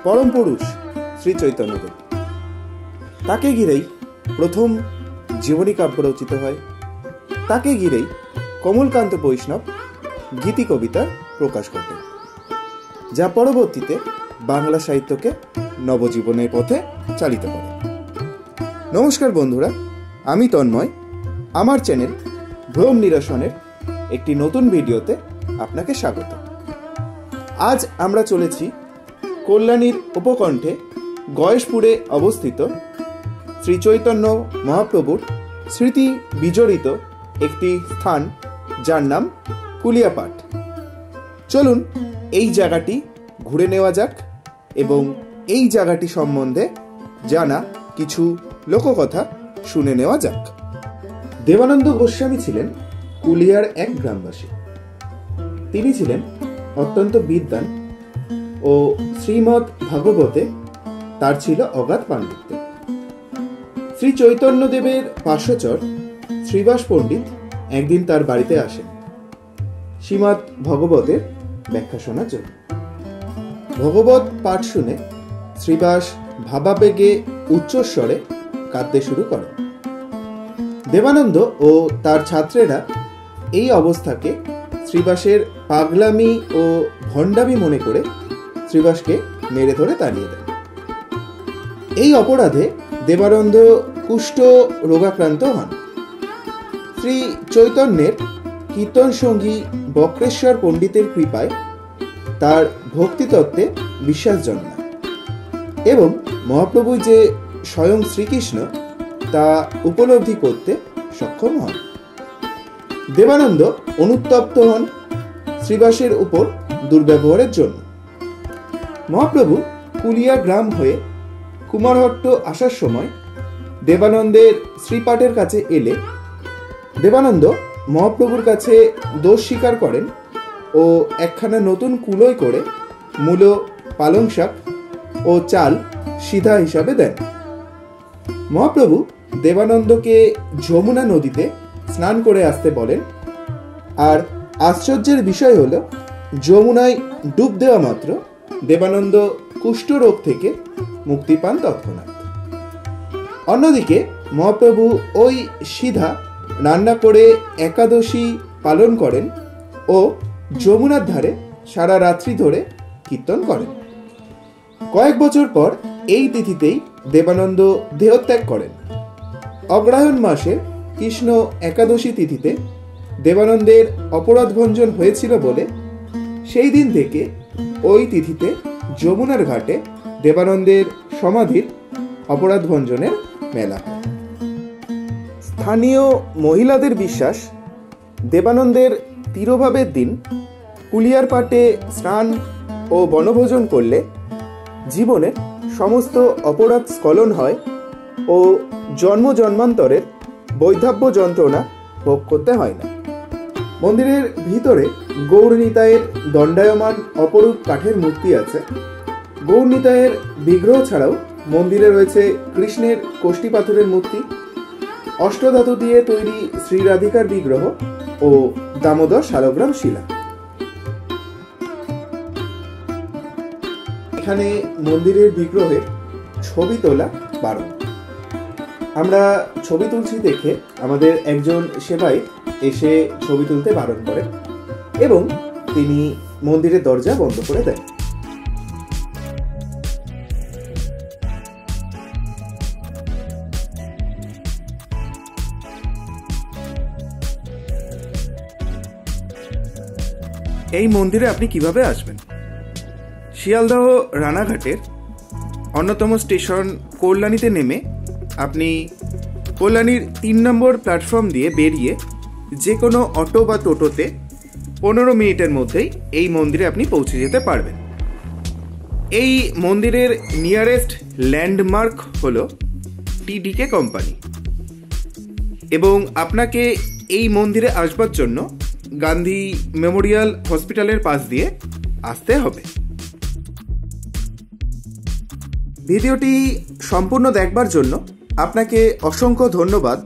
পরম পুরুষ শ্রী চৈতন্যদেব। তাকে ঘিরেই প্রথম জীবনী কাব্য রচিত হয়। তাকে ঘিরেই কমলকান্ত বৈষ্ণব গীতি কবিতার প্রকাশ ঘটে, যা পরবর্তীতে বাংলা সাহিত্যকে নবজীবনের পথে চালিত করে। নমস্কার বন্ধুরা, আমি তন্ময়। আমার চ্যানেল ভ্রম নিরসনের একটি নতুন ভিডিওতে আপনাকে স্বাগত। আজ আমরা চলেছি কল্যাণীর উপকণ্ঠে গয়েশপুরে অবস্থিত শ্রী চৈতন্য মহাপ্রভুর স্মৃতি বিজড়িত একটি স্থান, যার নাম কুলিয়াপাট। চলুন এই জায়গাটি ঘুরে নেওয়া যাক এবং এই জায়গাটি সম্বন্ধে জানা কিছু লোককথা শুনে নেওয়া যাক। দেবানন্দ গোস্বামী ছিলেন কুলিয়ার এক গ্রামবাসী। তিনি ছিলেন অত্যন্ত বিদ্বান ও শ্রীমৎ ভাগবতে তার ছিল অগাধ পাণ্ডিত্য। শ্রী চৈতন্যদেবের পার্শ্বচর শ্রীবাস পণ্ডিত একদিন তার বাড়িতে আসেন শ্রীমৎ ভগবতের ব্যাখ্যা শোনার জন্য। ভগবত পাঠ শুনে শ্রীবাস ভাবাবেগে উচ্চস্বরে কাঁদতে শুরু করেন। দেবানন্দ ও তার ছাত্রেরা এই অবস্থাকে শ্রীবাসের পাগলামি ও ভণ্ডামি মনে করে শ্রীবাসকে মেরে ধরে তাড়িয়ে দেন। এই অপরাধে দেবানন্দ কুষ্ঠ রোগাক্রান্ত হন। শ্রী চৈতন্যের কীর্তন সঙ্গী বক্রেশ্বর পণ্ডিতের কৃপায় তার ভক্তিতত্ত্বে বিশ্বাস জন্মায় এবং মহাপ্রভু যে স্বয়ং শ্রীকৃষ্ণ তা উপলব্ধি করতে সক্ষম হন। দেবানন্দ অনুতপ্ত হন শ্রীবাসের উপর দুর্ব্যবহারের জন্য। মহাপ্রভু কুলিয়া গ্রাম হয়ে কুমারহট্ট আসার সময় দেবানন্দের শ্রীপাঠের কাছে এলে দেবানন্দ মহাপ্রভুর কাছে দোষ স্বীকার করেন ও একখানা নতুন কুলোয় করে মূলো, পালং শাক ও চাল সিধা হিসাবে দেন। মহাপ্রভু দেবানন্দকে যমুনা নদীতে স্নান করে আসতে বলেন। আর আশ্চর্যের বিষয় হল, যমুনায় ডুব দেওয়া মাত্র দেবানন্দ কুষ্ঠরোগ থেকে মুক্তি পান তৎক্ষণাৎ। অন্যদিকে মহাপ্রভু ওই সিধা রান্না করে একাদশী পালন করেন ও যমুনার ধারে সারা রাত্রি ধরে কীর্তন করেন। কয়েক বছর পর এই তিথিতেই দেবানন্দ দেহত্যাগ করেন। অগ্রহায়ণ মাসের কৃষ্ণ একাদশী তিথিতে দেবানন্দের অপরাধ ভঞ্জন হয়েছিল বলে সেই দিন থেকে ওই তিথিতে যমুনার ঘাটে দেবানন্দের সমাধির অপরাধ ভঞ্জনের মেলা হয়। স্থানীয় মহিলাদের বিশ্বাস, দেবানন্দের তিরোভাবের দিন কুলিয়ার পাটে স্নান ও বনভোজন করলে জীবনের সমস্ত অপরাধ স্খলন হয় ও জন্ম জন্মান্তরের বৈধব্য যন্ত্রণা ভোগ করতে হয় না। মন্দিরের ভিতরে গৌরনিতায়ের দণ্ডায়মান অপরূপ কাঠের মূর্তি আছে। গৌরনিতায়ের বিগ্রহ ছাড়াও মন্দিরে রয়েছে কৃষ্ণের কোষ্ঠী পাথরের মূর্তি, অষ্টধাতু দিয়ে তৈরি শ্রীরাধিকার বিগ্রহ ও দামোদর শালগ্রাম শিলা। এখানে মন্দিরের বিগ্রহের ছবি তোলা বারণ। আমরা ছবি তুলছি দেখে আমাদের একজন সেবাই এসে ছবি তুলতে বারণ করেন এবং তিনি মন্দিরের দরজা বন্ধ করে দেন। এই মন্দিরে আপনি কিভাবে আসবেন? শিয়ালদহ রানাঘাটের অন্যতম স্টেশন কল্যাণীতে নেমে আপনি কল্যাণীর 3 নম্বর প্ল্যাটফর্ম দিয়ে বেরিয়ে যে কোনো অটো বা টোটোতে 15 মিনিটের মধ্যেই এই মন্দিরে আপনি পৌঁছে যেতে পারবেন। এই মন্দিরের নিয়ারেস্ট ল্যান্ডমার্ক হল টিডিকে কোম্পানি এবং আপনাকে এই মন্দিরে আসবার জন্য গান্ধী মেমোরিয়াল হসপিটালের পাশ দিয়ে আসতে হবে। ভিডিওটি সম্পূর্ণ দেখবার জন্য আপনাকে অসংখ্য ধন্যবাদ।